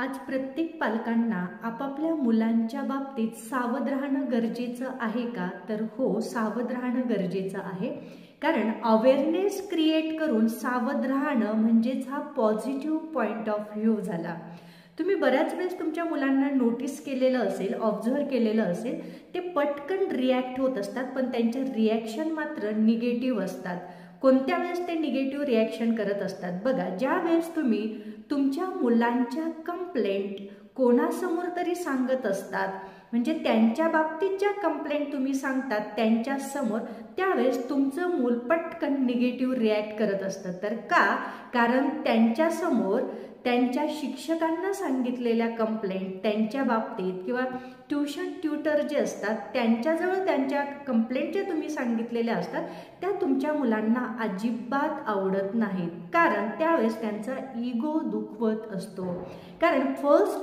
आज प्रत्येक पालकांना आपापल्या मुलांच्या बाबतीत सावध राहणं गरजेचं आहे का? तर हो, सावध राहणं गरजेचं आहे. कारण अवेअरनेस क्रिएट करून सावध राहणं म्हणजेच हा पॉझिटिव्ह पॉइंट ऑफ व्ह्यू झाला. तुम्ही बऱ्याच वेळेस तुमच्या मुलांना नोटीस केलेलं असेल, ऑब्झर्व केलेलं असेल, ते पटकन रिॲक्ट होत असतात, पण त्यांच्या रिॲक्शन मात्र निगेटिव्ह असतात. कोणत्या वेळेस ते निगेटिव्ह रिॲक्शन करत असतात? बघा, ज्या वेळेस तुम्ही तुमच्या मुलांच्या कंप्लेंट कोणासमोर तरी सांगत असतात, म्हणजे त्यांच्या बाबतीत ज्या कंप्लेंट तुम्ही सांगतात त्यांच्या समोर, त्यावेळेस तुमचं मूल पटकन निगेटिव्ह रिॲक्ट करत असतं. तर का? कारण त्यांच्यासमोर त्यांच्या शिक्षकांना सांगितलेल्या कंप्लेंट त्यांच्या बाबतीत किंवा ट्युशन ट्युटर जे असतात त्यांच्याजवळ त्यांच्या कंप्लेंट ज्या तुम्ही सांगितलेल्या असतात त्या तुमच्या मुलांना अजिबात आवडत नाहीत. कारण त्यावेळेस त्यांचा इगो दुखवत असतो. कारण फर्स्ट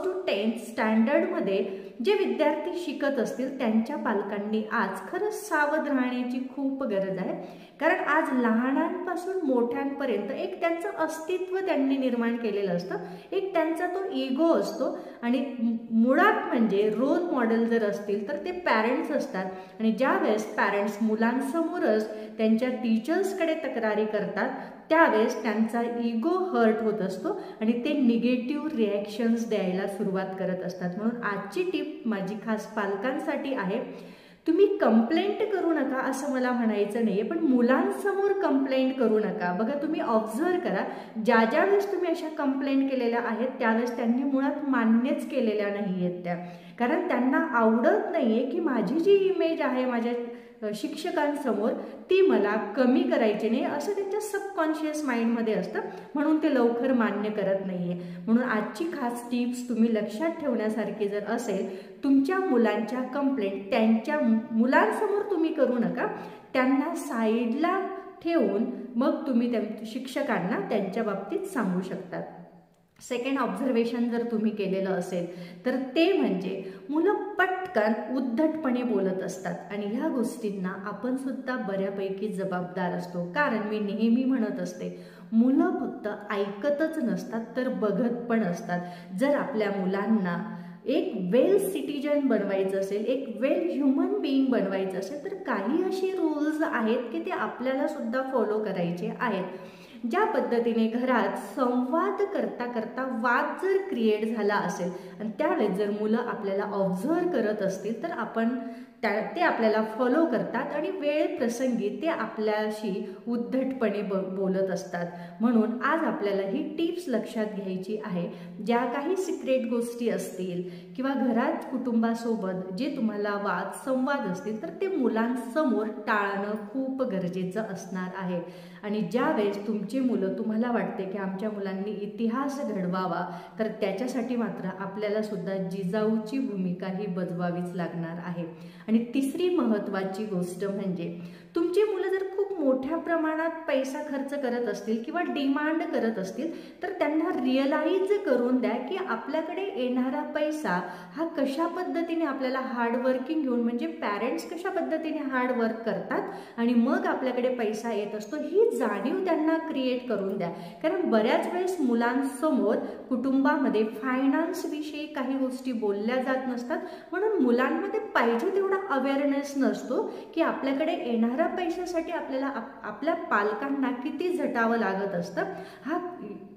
टू 10th स्टँडर्डमध्ये जे विद्यार्थी शिकत असतील त्यांच्या पालकांनी आज खरंच सावध राहण्याची खूप गरज आहे. कारण आज लहानांपासून मोठ्यांपर्यंत एक त्यांचं अस्तित्व त्यांनी निर्माण केलेलं असतं, एक त्यांचा तो इगो असतो. आणि मुळात म्हणजे रोल मॉडेल जर असतील तर ते पॅरेंट्स असतात. आणि ज्या वेळेस पॅरेंट्स मुलांसमोरच त्यांच्या टीचर्सकडे तक्रारी करतात त्यावेळेस त्यांचा इगो हर्ट होत असतो आणि ते निगेटिव्ह रिॲक्शन्स द्यायला सुरुवात करत असतात. म्हणून आजची टिप माझी खास पालकांसाठी आहे. तुम्ही कंप्लेंट करू नका असं मला म्हणायचं नाही आहे, पण मुलांसमोर कंप्लेंट करू नका. बघा, तुम्ही ऑब्झर्व करा, ज्या ज्या वेळेस तुम्ही अशा कंप्लेंट केलेल्या आहेत त्यावेळेस त्यांनी मुळात मान्यच केलेल्या नाही आहेत त्या. कारण त्यांना आवडत नाही आहे की माझी जी इमेज आहे माझ्या शिक्षकांसमोर ती मला कमी करायची नाही, असं त्यांच्या सबकॉन्शियस माइंडमध्ये असतं. म्हणून ते लवकर मान्य करत नाही आहे. म्हणून आजची खास टिप्स तुम्ही लक्षात ठेवण्यासारखी जर असेल, तुमच्या मुलांच्या कंप्लेंट त्यांच्या मुलांसमोर तुम्ही करू नका, त्यांना साईडला ठेवून मग तुम्ही शिक्षकांना त्यांच्या बाबतीत सांगू शकतात. सेकंड ऑब्झर्वेशन जर तुम्ही केलेलं असेल तर ते म्हणजे मुलं पटकन उद्धटपणे बोलत असतात. आणि ह्या गोष्टींना आपण सुद्धा बऱ्यापैकी जबाबदार असतो. कारण मी नेहमी म्हणत असते, मुलं फक्त ऐकतच नसतात तर बघत पण असतात. जर आपल्या मुलांना एक वेल सिटिजन बनवायचं असेल, एक वेल ह्युमन बिईंग बनवायचं असेल तर काही अशी रूल्स आहेत की ते आपल्याला सुद्धा फॉलो करायचे आहेत. ज्या पद्धतीने घरात संवाद करता करता वाद जर क्रिएट झाला असेल आणि त्यावेळेस जर मुलं आपल्याला ऑब्झर्व करत असतील तर ते आपल्याला फॉलो करतात आणि वेळ प्रसंगी ते आपल्याशी उद्धटपणे बोलत असतात. म्हणून आज आपल्याला ही टिप्स लक्षात घ्यायची आहे. ज्या काही सिक्रेट गोष्टी असतील किंवा घरात कुटुंबासोबत जे तुम्हाला वाद संवाद असतील तर ते मुलांसमोर टाळणं खूप गरजेचं असणार आहे. आणि ज्या वेळेस तुमची मुलं तुम्हाला वाटते की आमच्या मुलांनी इतिहास घडवावा तर त्याच्यासाठी मात्र आपल्याला सुद्धा जिजाऊची भूमिका ही बजवावीच लागणार आहे. आणि तिसरी महत्त्वाची गोष्ट म्हणजे तुमची मुलं जर खूप मोठ्या प्रमाणात पैसा खर्च करत असतील किंवा डिमांड करत असतील तर त्यांना रिअलाइज करून द्या की आपल्याकडे येणारा पैसा हा कशा पद्धतीने आपल्याला हार्डवर्किंग घेऊन, म्हणजे पॅरेंट्स कशा पद्धतीने हार्डवर्क करतात आणि मग आपल्याकडे पैसा येत असतो, ही जाणीव त्यांना क्रिएट करून द्या. कारण बऱ्याच वेळेस मुलांसमोर कुटुंबामध्ये फायनान्स विषयी काही गोष्टी बोलल्या जात नसतात. म्हणून मुलांमध्ये पाहिजे तेवढा अवेअरनेस नसतो की आपल्याकडे येणाऱ्या पैशासाठी आपल्याला आपल्या पालकांना किती झटावं लागत असतं.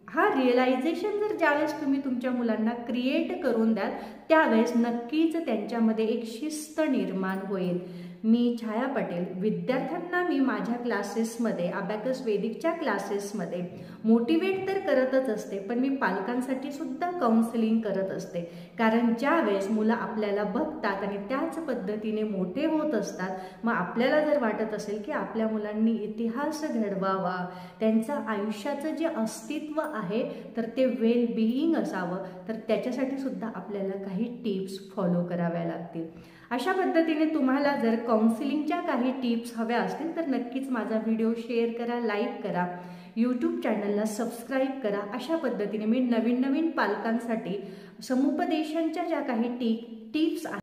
हा रिअलायझेशन जर ज्यावेळेस तुम्ही तुमच्या मुलांना क्रिएट करून द्याल त्यावेळेस नक्कीच त्यांच्यामध्ये एक शिस्त निर्माण होईल. मी छाया पटेल, विद्यार्थ्यांना मी माझ्या क्लासेसमध्ये, अबॅकस वेदिकच्या क्लासेसमध्ये मोटिवेट तर करतच असते, पण मी पालकांसाठी सुद्धा काउन्सिलिंग करत असते. कारण ज्या वेळेस मुलं आपल्याला बघतात आणि त्याच पद्धतीने मोठे होत असतात, मग आपल्याला जर वाटत असेल की आपल्या मुलांनी इतिहास घडवावा, त्यांचं आयुष्याचं जे अस्तित्व आहे तर ते वेल बिईंग असावं, तर त्याच्यासाठी सुद्धा आपल्याला काही टिप्स फॉलो कराव्या लागतील. अशा पद्धतीने तुम्हाला जर काउन्सिलिंगच्या काही टिप्स हव्या असतील तर नक्कीच माझा व्हिडिओ शेअर करा, लाईक करा, यूट्यूब चॅनलला सबस्क्राईब करा. अशा पद्धतीने मी नवीन पालकांसाठी समुपदेशनच्या ज्या काही टिप्स